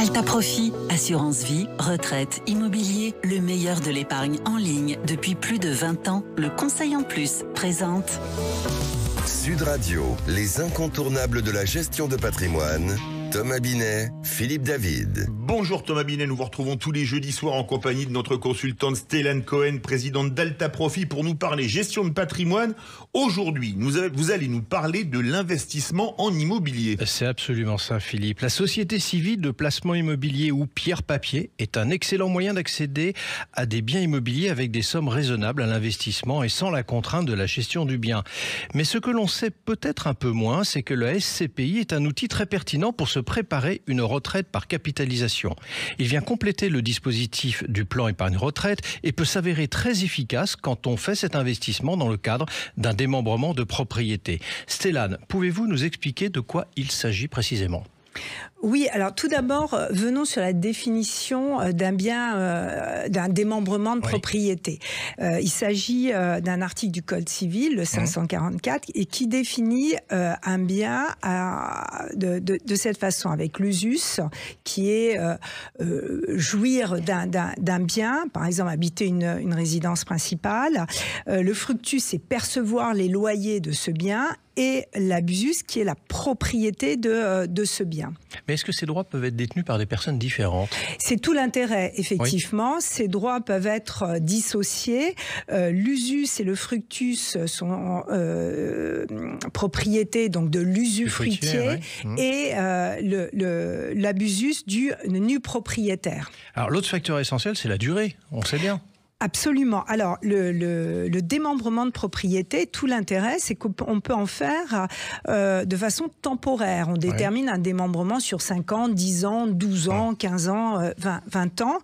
Alta Profit, assurance vie, retraite, immobilier, le meilleur de l'épargne en ligne depuis plus de 20 ans. Le Conseil en Plus présente Sud Radio, les incontournables de la gestion de patrimoine. Thomas Binet, Philippe David. Bonjour Thomas Binet, nous vous retrouvons tous les jeudis soirs en compagnie de notre consultante Stéphane Cohen, présidente d'Alta Profit, pour nous parler gestion de patrimoine. Aujourd'hui, vous allez nous parler de l'investissement en immobilier. C'est absolument ça, Philippe. La société civile de placement immobilier ou pierre papier est un excellent moyen d'accéder à des biens immobiliers avec des sommes raisonnables à l'investissement et sans la contrainte de la gestion du bien. Mais ce que l'on sait peut-être un peu moins, c'est que le SCPI est un outil très pertinent pour se préparer une retraite par capitalisation. Il vient compléter le dispositif du plan épargne retraite et peut s'avérer très efficace quand on fait cet investissement dans le cadre d'un démembrement de propriété. Stéphane, pouvez-vous nous expliquer de quoi il s'agit précisément ? Oui, alors tout d'abord, venons sur la définition d'un bien, d'un démembrement de propriété. Il s'agit d'un article du Code civil, le 544, et qui définit un bien de cette façon, avec l'usus, qui est jouir d'un bien, par exemple habiter une résidence principale. Le fructus, c'est percevoir les loyers de ce bien, et l'abusus, qui est la propriété de ce bien. Mais est-ce que ces droits peuvent être détenus par des personnes différentes ? C'est tout l'intérêt, effectivement. Oui. Ces droits peuvent être dissociés. L'usus et le fructus sont propriétés donc de l'usufruitier et l'abusus du nu propriétaire. Alors l'autre facteur essentiel, c'est la durée, on sait bien. Absolument. Alors, le démembrement de propriété, tout l'intérêt, c'est qu'on peut en faire de façon temporaire. On détermine un démembrement sur 5 ans, 10 ans, 12 ans, 15 ans, 20 ans.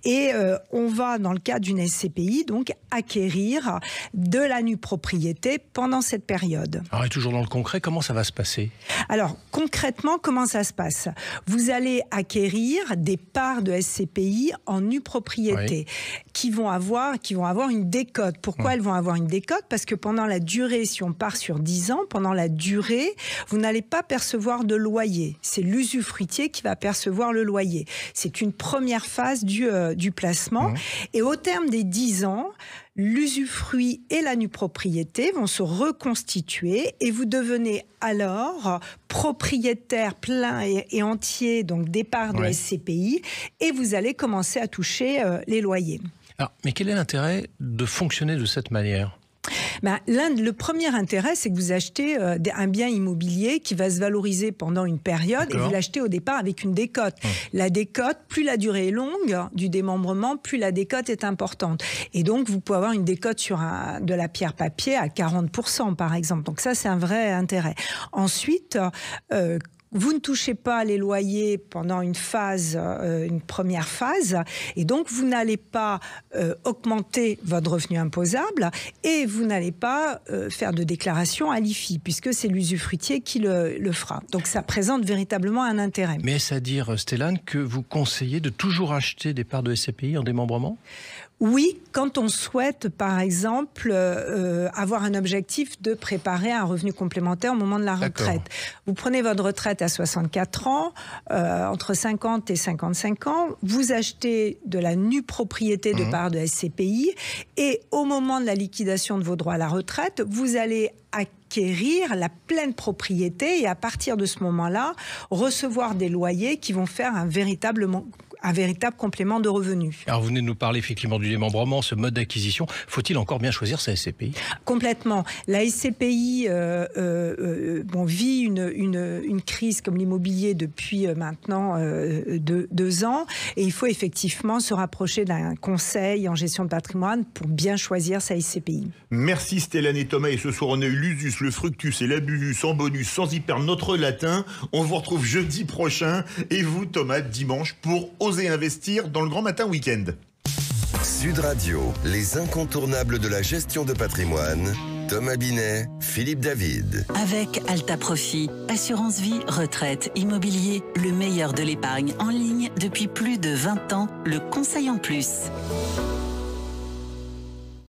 Et on va, dans le cadre d'une SCPI, donc acquérir de la nue propriété pendant cette période. Alors, et toujours dans le concret, comment ça va se passer ? Alors, concrètement, comment ça se passe ? Vous allez acquérir des parts de SCPI en nue propriété qui vont avoir une décote. Pourquoi elles vont avoir une décote ? Parce que pendant la durée, si on part sur 10 ans, pendant la durée, vous n'allez pas percevoir de loyer. C'est l'usufruitier qui va percevoir le loyer. C'est une première phase du placement. Et au terme des 10 ans, l'usufruit et la nue propriété vont se reconstituer et vous devenez alors propriétaire plein et entier donc des parts de SCPI et vous allez commencer à toucher les loyers. Alors, mais quel est l'intérêt de fonctionner de cette manière ? Le premier intérêt, c'est que vous achetez un bien immobilier qui va se valoriser pendant une période et vous l'achetez au départ avec une décote. La décote, plus la durée est longue du démembrement, plus la décote est importante. Et donc, vous pouvez avoir une décote sur de la pierre papier à 40%, par exemple. Donc ça, c'est un vrai intérêt. Ensuite, vous ne touchez pas les loyers pendant une première phase, et donc vous n'allez pas augmenter votre revenu imposable et vous n'allez pas faire de déclaration à l'IFI, puisque c'est l'usufruitier qui le fera. Donc ça présente véritablement un intérêt. Mais est-ce à dire, Stéphane, que vous conseillez de toujours acheter des parts de SCPI en démembrement ? Oui, quand on souhaite, par exemple, avoir un objectif de préparer un revenu complémentaire au moment de la retraite. Vous prenez votre retraite à 64 ans, entre 50 et 55 ans, vous achetez de la nue propriété de parts de SCPI et au moment de la liquidation de vos droits à la retraite, vous allez acquérir la pleine propriété et à partir de ce moment-là, recevoir des loyers qui vont faire un véritable complément de revenus. Alors vous venez de nous parler effectivement du démembrement, ce mode d'acquisition. Faut-il encore bien choisir sa SCPI ? Complètement. La SCPI vit une crise comme l'immobilier depuis maintenant 2 ans et il faut effectivement se rapprocher d'un conseil en gestion de patrimoine pour bien choisir sa SCPI. Merci Stéphane et Thomas. Et ce soir, on a eu l'usus, le fructus et l'abus en bonus sans y perdre notre latin. On vous retrouve jeudi prochain et vous, Thomas, dimanche pour Oser investir dans le Grand Matin Week-end. Sud Radio, les incontournables de la gestion de patrimoine. Thomas Binet, Philippe David. Avec Alta Profit, assurance vie, retraite, immobilier, le meilleur de l'épargne en ligne depuis plus de 20 ans, le Conseil en Plus.